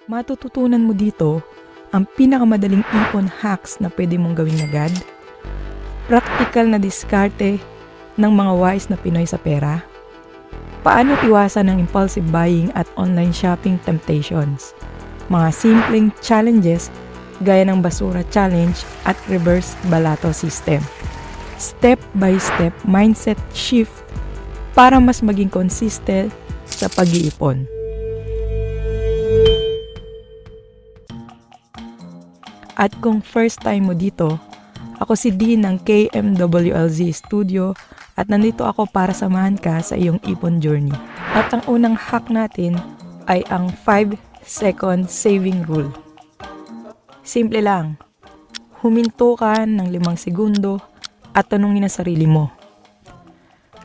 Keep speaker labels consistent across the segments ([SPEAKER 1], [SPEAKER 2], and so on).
[SPEAKER 1] Matututunan mo dito ang pinakamadaling ipon hacks na pwede mong gawin agad, practical na diskarte ng mga wise na Pinoy sa pera, paano iwasan ang impulsive buying at online shopping temptations, mga simpleng challenges gaya ng basura challenge at reverse balato system, step-by-step mindset shift para mas maging consistent sa pag-iipon. At kung first time mo dito, ako si Dean ng KMWLZ Studio at nandito ako para samahan ka sa iyong ipon journey. At ang unang hack natin ay ang 5-second saving rule. Simple lang, huminto ka ng 5 segundo at tanungin ang sarili mo.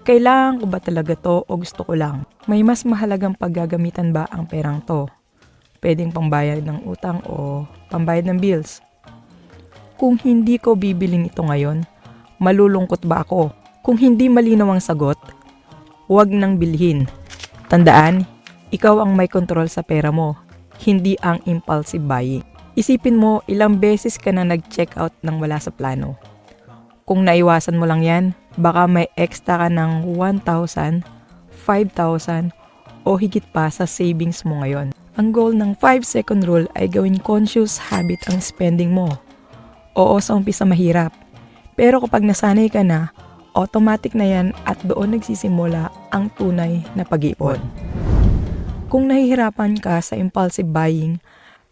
[SPEAKER 1] Kailangan ko ba talaga to o gusto ko lang? May mas mahalagang paggagamitan ba ang perang to? Pwedeng pambayad ng utang o pambayad ng bills. Kung hindi ko bibilin ito ngayon, malulungkot ba ako? Kung hindi malinaw ang sagot, huwag nang bilhin. Tandaan, ikaw ang may kontrol sa pera mo, hindi ang impulsive buying. Isipin mo ilang beses ka na nag-check out nang wala sa plano. Kung naiwasan mo lang yan, baka may extra ka ng 1,000, 5,000 o higit pa sa savings mo ngayon. Ang goal ng 5-second rule ay gawing conscious habit ang spending mo. Oo, sa umpisa mahirap. Pero kapag nasanay ka na, automatic na yan at doon nagsisimula ang tunay na pag-iipon. Kung nahihirapan ka sa impulsive buying,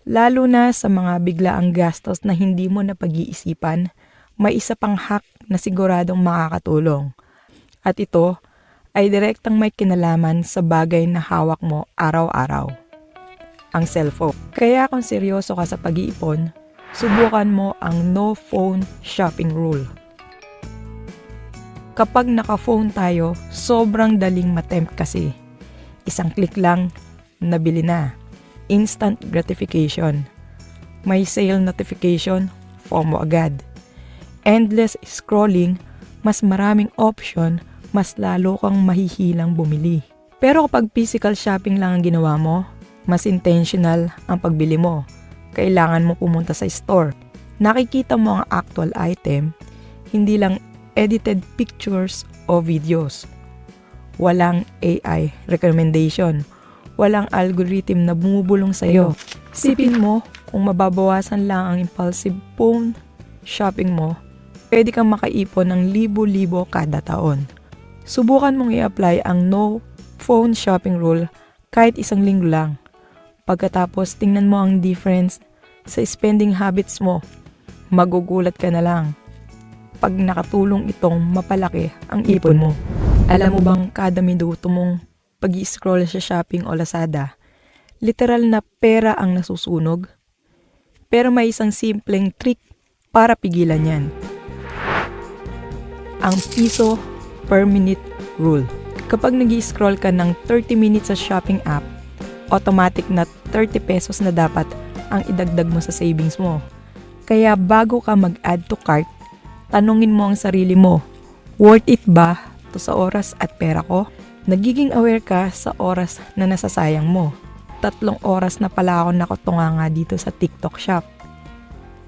[SPEAKER 1] lalo na sa mga biglaang gastos na hindi mo na pag-iisipan, may isa pang hack na siguradong makakatulong. At ito ay direktang may kinalaman sa bagay na hawak mo araw-araw. Ang cellphone. Kaya kung seryoso ka sa pag-iipon, subukan mo ang no phone shopping rule. Kapag naka-phone tayo, sobrang daling matempt kasi. Isang click lang, nabili na. Instant gratification. May sale notification, FOMO agad. Endless scrolling, mas maraming option, mas lalo kang mahihilang bumili. Pero kapag physical shopping lang ang ginawa mo, mas intentional ang pagbili mo. Kailangan mo pumunta sa store. Nakikita mo ang actual item, hindi lang edited pictures o videos. Walang AI recommendation. Walang algorithm na bumubulong sa iyo. Isipin mo, kung mababawasan lang ang impulsive phone shopping mo, pwede kang makaipon ng libo-libo kada taon. Subukan mong i-apply ang no phone shopping rule kahit 1 linggo lang. Pagkatapos, tingnan mo ang difference sa spending habits mo. Magugulat ka na lang pag nakatulong itong mapalaki ang ipon mo. Alam mo bang kada minuto mong pag-i-scroll sa shopping o Lazada, literal na pera ang nasusunog? Pero may isang simpleng trick para pigilan yan. Ang piso per minute rule. Kapag nag-i-scroll ka ng 30 minutes sa shopping app, automatic na 30 pesos na dapat ang idagdag mo sa savings mo. Kaya bago ka mag-add to cart, tanungin mo ang sarili mo, worth it ba to sa oras at pera ko? Nagiging aware ka sa oras na nasasayang mo. 3 oras na pala ako nakatunganga dito sa TikTok shop.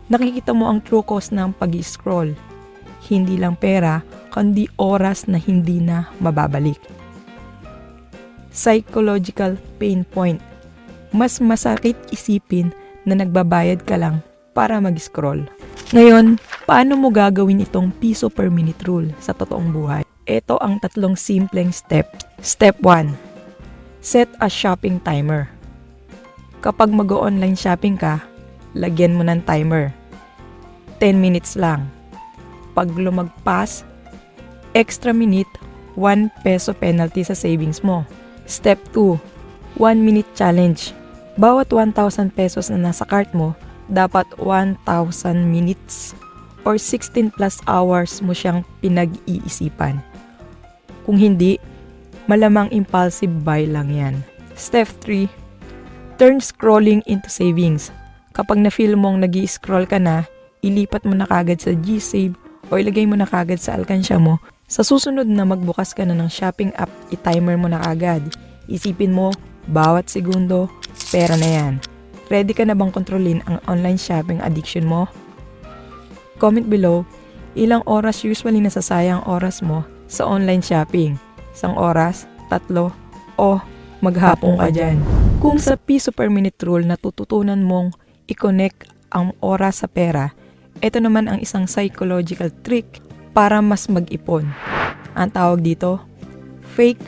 [SPEAKER 1] Nakikita mo ang true cost ng pag-scroll. Hindi lang pera, kundi oras na hindi na mababalik. Psychological pain point. Mas masakit isipin na nagbabayad ka lang para mag-scroll. Ngayon, paano mo gagawin itong piso per minute rule sa totoong buhay? Ito ang 3 simpleng step. Step 1. Set a shopping timer. Kapag mag-online shopping ka, lagyan mo ng timer. 10 minutes lang. Pag lumagpas, extra minute, 1 peso penalty sa savings mo. Step 2. 1 minute challenge. Bawat 1,000 pesos na nasa cart mo, dapat 1,000 minutes or 16 plus hours mo siyang pinag-iisipan. Kung hindi, malamang impulsive buy lang yan. Step 3. Turn scrolling into savings. Kapag na-feel mong nag-i-scroll ka na, ilipat mo na kagad sa GSave o ilagay mo na kagad sa alkansya mo. Sa susunod na magbukas ka na ng shopping app, i-timer mo na kagad. Isipin mo, bawat segundo, pera na yan. Ready ka na bang kontrolin ang online shopping addiction mo? Comment below, ilang oras usually nasasayang oras mo sa online shopping? 1 oras, 3, o maghapon ka dyan? Kung sa piso per minute rule natututunan mong i-connect ang oras sa pera, ito naman ang isang psychological trick para mas mag-ipon. Ang tawag dito, fake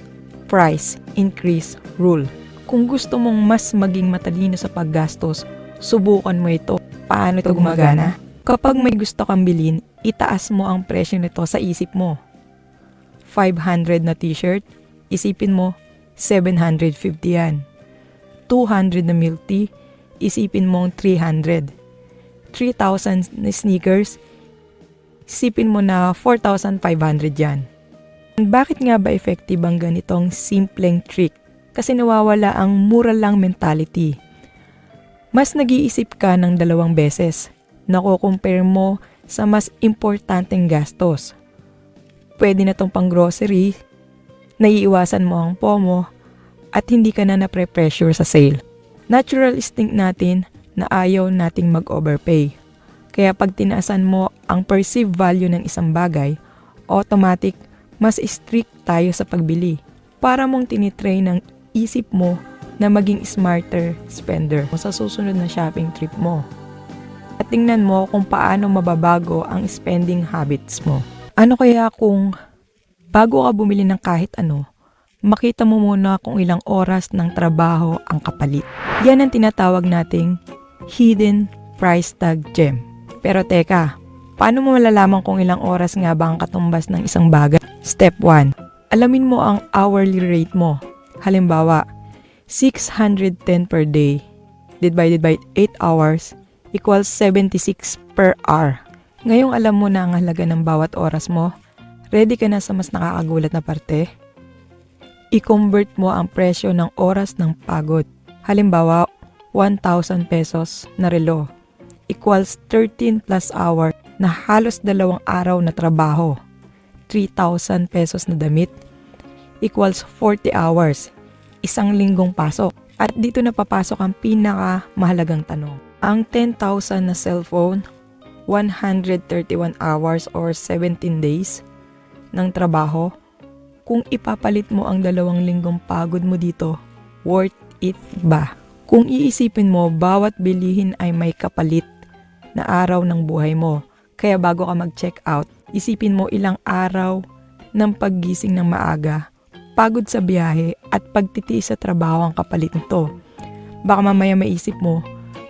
[SPEAKER 1] price increase rule. Kung gusto mong mas maging matalino sa paggastos, subukan mo ito. Paano ito gumagana? Kapag may gusto kang bilhin, itaas mo ang presyo nito sa isip mo. 500 na t-shirt, isipin mo, 750 yan. 200 na milk tea, isipin mong 300. 3,000 na sneakers, isipin mo na 4,500 yan. Bakit nga ba effective ang ganitong simpleng trick? Kasi nawawala ang mura lang mentality. Mas nag-iisip ka ng 2 beses. Nako-compare mo sa mas importanteng gastos. Pwede na tong pang grocery, naiiwasan mo ang FOMO, at hindi ka na napre-pressure sa sale. Natural instinct natin na ayaw nating mag-overpay. Kaya pag tinaasan mo ang perceived value ng isang bagay, automatic mas strict tayo sa pagbili. Para mong tinitrain ng isip mo na maging smarter spender sa susunod na shopping trip mo. At tingnan mo kung paano mababago ang spending habits mo. Ano kaya kung bago ka bumili ng kahit ano, makita mo muna kung ilang oras ng trabaho ang kapalit. Yan ang tinatawag nating hidden price tag gem. Pero teka, paano mo malalaman kung ilang oras nga ba ang katumbas ng isang bagay? Step 1. Alamin mo ang hourly rate mo. Halimbawa, 610 per day divided by 8 hours equals 76 per hour. Ngayong alam mo na ang halaga ng bawat oras mo, ready ka na sa mas nakakagulat na parte? I-convert mo ang presyo ng oras ng pagod. Halimbawa, 1,000 pesos na relo equals 13 plus hour na halos 2 araw na trabaho. 3,000 pesos na damit equals 40 hours, 1 linggong pasok. At dito na papasok ang pinaka-mahalagang tanong. Ang 10,000 na cellphone, 131 hours or 17 days ng trabaho, kung ipapalit mo ang 2 linggong pagod mo dito, worth it ba? Kung iisipin mo, bawat bilihin ay may kapalit na araw ng buhay mo. Kaya bago ka mag-check out, isipin mo ilang araw ng paggising ng maaga, pagod sa biyahe at pagtitiis sa trabaho ang kapalit nito. Baka mamaya maisip mo,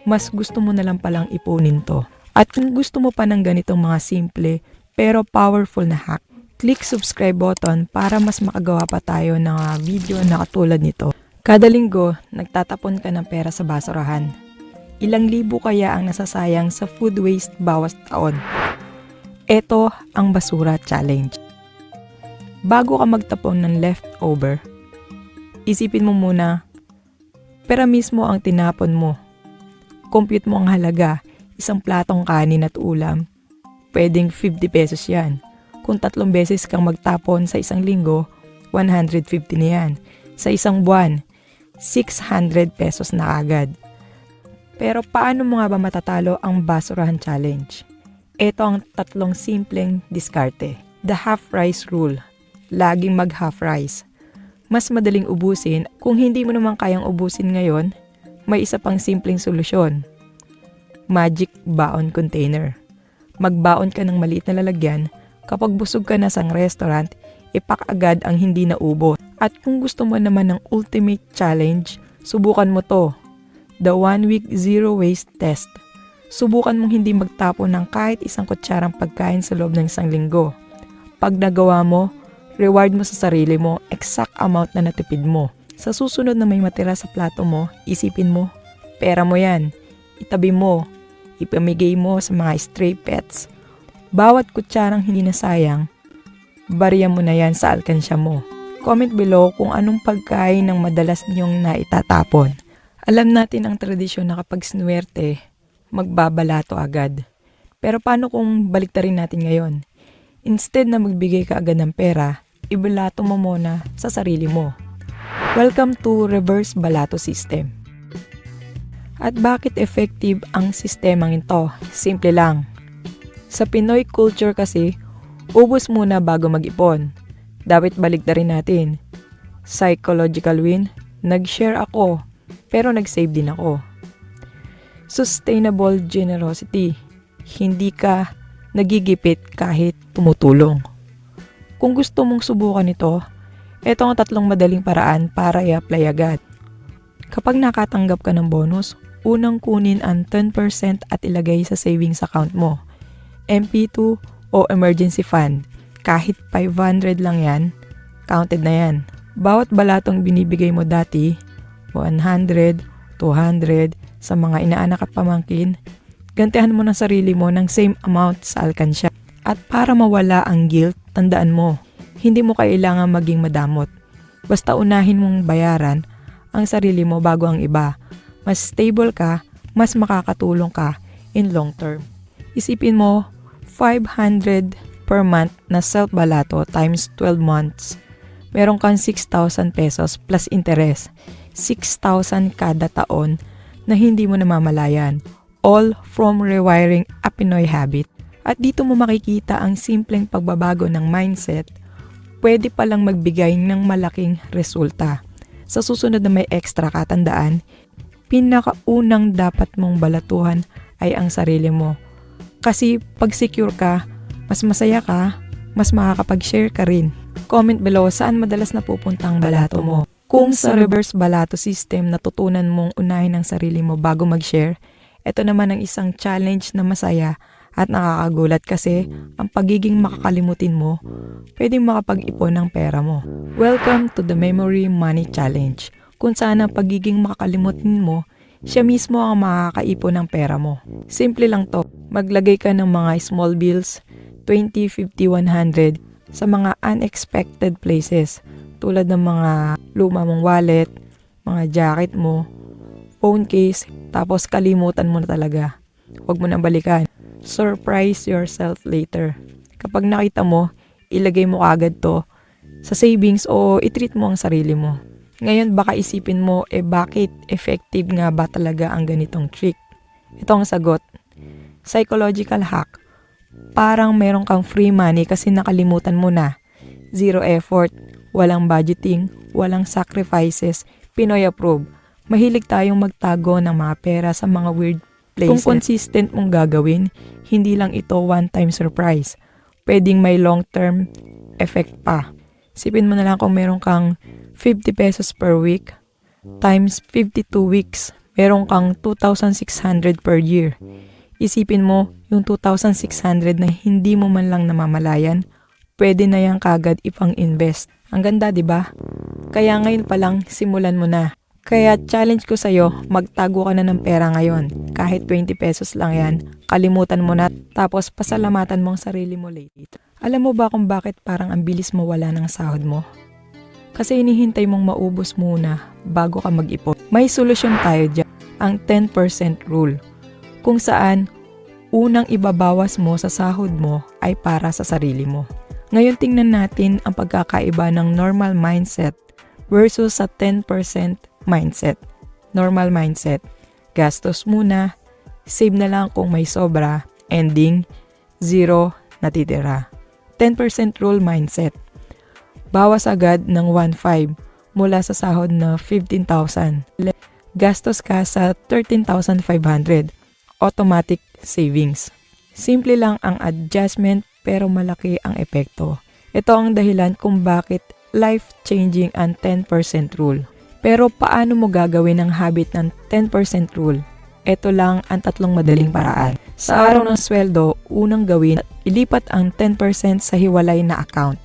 [SPEAKER 1] mas gusto mo na lang palang ipunin to. At kung gusto mo pa ng ganitong mga simple pero powerful na hack, click subscribe button para mas makagawa pa tayo ng video na katulad nito. Kada linggo, nagtatapon ka ng pera sa basurahan. Ilang libo kaya ang nasasayang sa food waste bawas taon? Ito ang basura challenge. Bago ka magtapon ng leftover, isipin mo muna, pera mismo ang tinapon mo. Compute mo ang halaga, 1 platong kanin at ulam. Pwedeng 50 pesos yan. Kung 3 beses kang magtapon sa 1 linggo, 150 na yan. Sa 1 buwan, 600 pesos na agad. Pero paano mo nga ba matatalo ang basurahan challenge? Ito ang 3 simpleng diskarte. The half rice rule. Laging mag half rice. Mas madaling ubusin. Kung hindi mo naman kayang ubusin ngayon, may isa pang simpleng solusyon. Magic baon container. Magbaon ka ng maliit na lalagyan. Kapag busog ka na sa restaurant, ipak agad ang hindi naubos. At kung gusto mo naman ng ultimate challenge, subukan mo to. The 1 week zero waste test. Subukan mong hindi magtapon ng kahit 1 kutsarang pagkain sa loob ng 1 linggo. Pag nagawa mo, reward mo sa sarili mo exact amount na natipid mo. Sa susunod na may matira sa plato mo, isipin mo, pera mo yan. Itabi mo, ipamigay mo sa mga stray pets. Bawat kutsarang hindi nasayang, barya mo na yan sa alkansya mo. Comment below kung anong pagkain ang madalas niyong naitatapon. Alam natin ang tradisyon na kapag sinuwerte, magbabalato agad. Pero paano kung baliktarin natin ngayon? Instead na magbigay ka agad ng pera, ibalato mo muna sa sarili mo. Welcome to reverse balato system. At bakit effective ang sistemang ito? Simple lang. Sa Pinoy culture kasi, ubos muna bago mag-ipon. Dapat baligtarin natin. Psychological win, nag-share ako, pero nag-save din ako. Sustainable generosity, hindi ka nagigipit kahit tumutulong. Kung gusto mong subukan ito, ito ang 3 madaling paraan para i-apply agad. Kapag nakatanggap ka ng bonus, unang kunin ang 10% at ilagay sa savings account mo. MP2 o emergency fund. Kahit 500 lang yan, counted na yan. Bawat balatong binibigay mo dati, 100, 200, sa mga inaanak at pamangkin, gantihan mo ng sarili mo ng same amount sa alkansya. At para mawala ang guilt, tandaan mo, hindi mo kailangan maging madamot. Basta unahin mong bayaran ang sarili mo bago ang iba. Mas stable ka, mas makakatulong ka in long term. Isipin mo, 500 per month na self-balato times 12 months. Meron kang 6,000 pesos plus interest. 6,000 kada taon na hindi mo namamalayan. All from rewiring a Pinoy habit. At dito mo makikita ang simpleng pagbabago ng mindset. Pwede palang magbigay ng malaking resulta. Sa susunod na may extra katandaan, pinakaunang dapat mong balatuhan ay ang sarili mo. Kasi pag secure ka, mas masaya ka, mas makakapag-share ka rin. Comment below saan madalas napupunta ang balato mo. Kung sa reverse balato system natutunan mong unahin ang sarili mo bago mag-share, ito naman ang isang challenge na masaya at nakakagulat kasi ang pagiging makakalimutin mo, pwedeng makapag-ipon ng pera mo. Welcome to the Memory Money Challenge, kung saan ang pagiging makakalimutin mo, siya mismo ang makakaipon ng pera mo. Simple lang to, maglagay ka ng mga small bills, 20, 50, 100, sa mga unexpected places, tulad ng mga luma mong wallet, mga jacket mo, phone case, tapos kalimutan mo na talaga. Huwag mo nang balikan. Surprise yourself later. Kapag nakita mo, ilagay mo agad to sa savings o i-treat mo ang sarili mo. Ngayon baka isipin mo, bakit effective nga ba talaga ang ganitong trick? Ito ang sagot. Psychological hack. Parang meron kang free money kasi nakalimutan mo na. Zero effort, walang budgeting, walang sacrifices, Pinoy approve. Mahilig tayong magtago ng mga pera sa mga weird places. Kung consistent mong gagawin, hindi lang ito one-time surprise. Pwedeng may long-term effect pa. Sipin mo na lang kung meron kang 50 pesos per week times 52 weeks, meron kang 2,600 per year. Isipin mo, yung 2,600 na hindi mo man lang namamalayan, pwede na yan kagad ipang-invest. Ang ganda, di ba? Kaya ngayon pa lang, simulan mo na. Kaya challenge ko sa'yo, magtago ka na ng pera ngayon. Kahit 20 pesos lang yan, kalimutan mo na, tapos pasalamatan mo ang sarili mo later. Alam mo ba kung bakit parang ang bilis mo wala ng sahod mo? Kasi inihintay mong maubos muna bago ka mag-ipon. May solusyon tayo dyan, ang 10% rule. Kung saan, unang ibabawas mo sa sahod mo ay para sa sarili mo. Ngayon tingnan natin ang pagkakaiba ng normal mindset versus sa 10% mindset. Normal mindset, gastos muna, save na lang kung may sobra, ending, zero natitira. 10% rule mindset, bawas agad ng 1,500 mula sa sahod na 15,000. Gastos ka sa 13,500. Automatic savings. Simple lang ang adjustment pero malaki ang epekto. Ito ang dahilan kung bakit life-changing ang 10% rule. Pero paano mo gagawin ang habit ng 10% rule? Ito lang ang 3 madaling paraan. Sa araw ng sweldo, unang gawin, ilipat ang 10% sa hiwalay na account.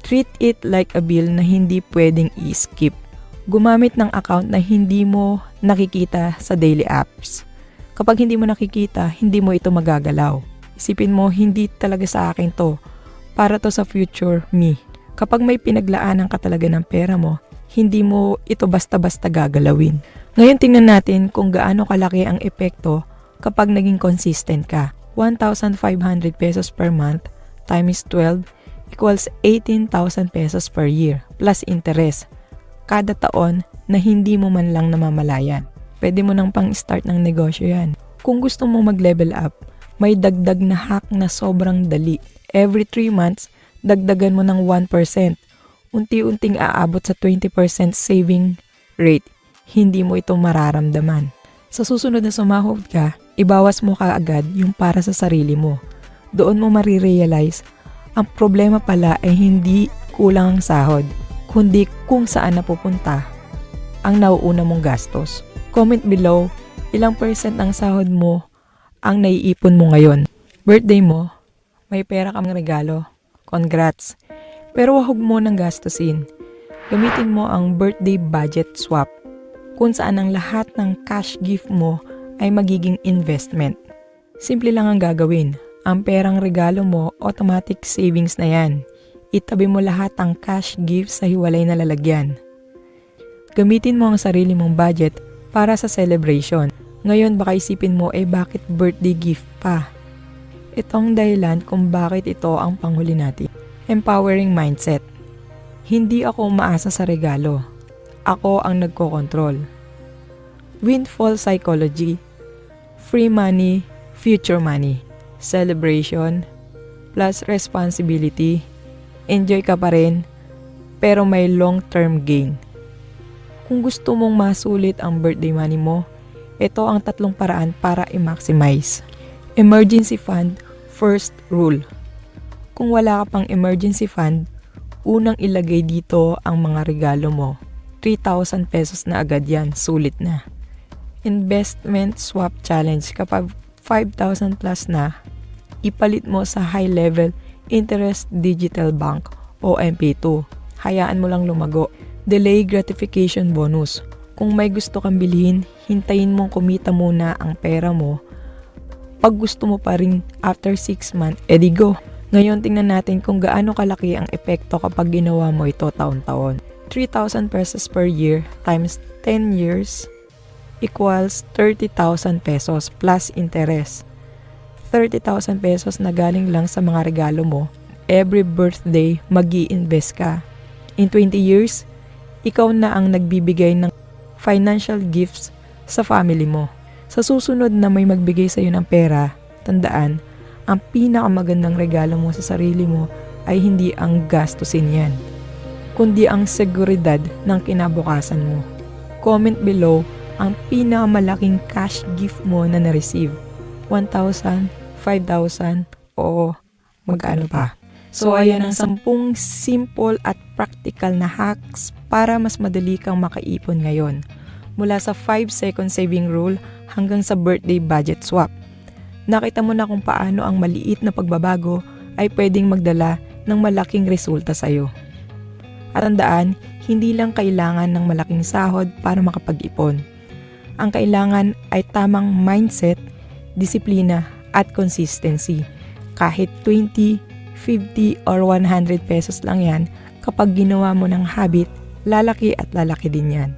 [SPEAKER 1] Treat it like a bill na hindi pwedeng i-skip. Gumamit ng account na hindi mo nakikita sa daily apps. Kapag hindi mo nakikita, hindi mo ito magagalaw. Isipin mo, hindi talaga sa akin to. Para to sa future me. Kapag may pinaglaanan ka talaga ng pera mo, hindi mo ito basta-basta gagalawin. Ngayon tingnan natin kung gaano kalaki ang epekto kapag naging consistent ka. 1,500 pesos per month times 12 equals 18,000 pesos per year plus interest. Kada taon na hindi mo man lang namamalayan. pwede mo nang pang-start ng negosyo yan. Kung gusto mong mag-level up, may dagdag na hack na sobrang dali. Every 3 months, dagdagan mo ng 1%. Unti-unting aabot sa 20% saving rate. Hindi mo ito mararamdaman. Sa susunod na sumahod ka, ibawas mo kaagad yung para sa sarili mo. Doon mo marirealize, ang problema pala ay hindi kulang ang sahod, kundi kung saan napupunta ang nauuna mong gastos. Comment below, ilang percent ng sahod mo ang naiipon mo ngayon. Birthday mo, may pera kang regalo. Congrats! Pero huwag mo nang gastusin. Gamitin mo ang birthday budget swap, kung saan ang lahat ng cash gift mo ay magiging investment. Simple lang ang gagawin. Ang perang regalo mo, automatic savings na yan. Itabi mo lahat ang cash gift sa hiwalay na lalagyan. Gamitin mo ang sarili mong budget para sa celebration. Ngayon baka isipin mo bakit birthday gift pa? Itong dahilan kung bakit ito ang panghuli natin. Empowering mindset. Hindi ako umaasa sa regalo. Ako ang nagkokontrol. Windfall psychology. Free money, future money. Celebration plus responsibility. Enjoy ka pa rin, pero may long-term gain. Kung gusto mong masulit ang birthday money mo, ito ang 3 paraan para i-maximize. Emergency fund, first rule. Kung wala ka pang emergency fund, unang ilagay dito ang mga regalo mo. 3,000 pesos na agad yan, sulit na. Investment swap challenge, kapag 5,000 plus na, ipalit mo sa high level interest digital bank o MP2. Hayaan mo lang lumago. Delay gratification bonus. Kung may gusto kang bilhin, hintayin mong kumita muna ang pera mo. Pag gusto mo pa rin after 6 months, edi go. Ngayon tingnan natin kung gaano kalaki ang epekto kapag ginawa mo ito taon-taon. 3,000 pesos per year times 10 years equals 30,000 pesos plus interest. 30,000 pesos na galing lang sa mga regalo mo. Every birthday, mag-i-invest ka. In 20 years, ikaw na ang nagbibigay ng financial gifts sa family mo. Sa susunod na may magbigay sa iyo ng pera, tandaan, ang pinakamagandang regalo mo sa sarili mo ay hindi ang gastusin yan, kundi ang seguridad ng kinabukasan mo. Comment below ang pinakamalaking cash gift mo na na-receive. 1,000, 5,000, o magkano pa. So ayan ang 10 simple at practical na hacks para mas madali kang makaipon ngayon. Mula sa 5-second saving rule hanggang sa birthday budget swap. Nakita mo na kung paano ang maliit na pagbabago ay pwedeng magdala ng malaking resulta sa'yo. At tandaan, hindi lang kailangan ng malaking sahod para makapag-ipon. Ang kailangan ay tamang mindset, disiplina, at consistency. Kahit 20, 50, or 100 pesos lang yan, kapag ginawa mo ng habit, lalaki at lalaki din yan.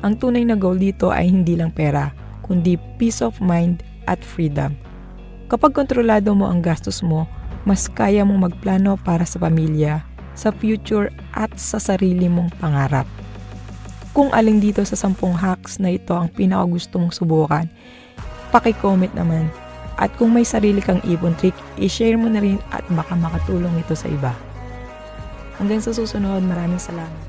[SPEAKER 1] Ang tunay na goal dito ay hindi lang pera, kundi peace of mind at freedom. Kapag kontrolado mo ang gastos mo, mas kaya mong magplano para sa pamilya, sa future at sa sarili mong pangarap. Kung alin dito sa 10 hacks na ito ang pinakagusto mong subukan, paki-comment naman. At kung may sarili kang ipon trick, i-share mo na rin at baka makatulong ito sa iba. Hanggang sa susunod, maraming salamat.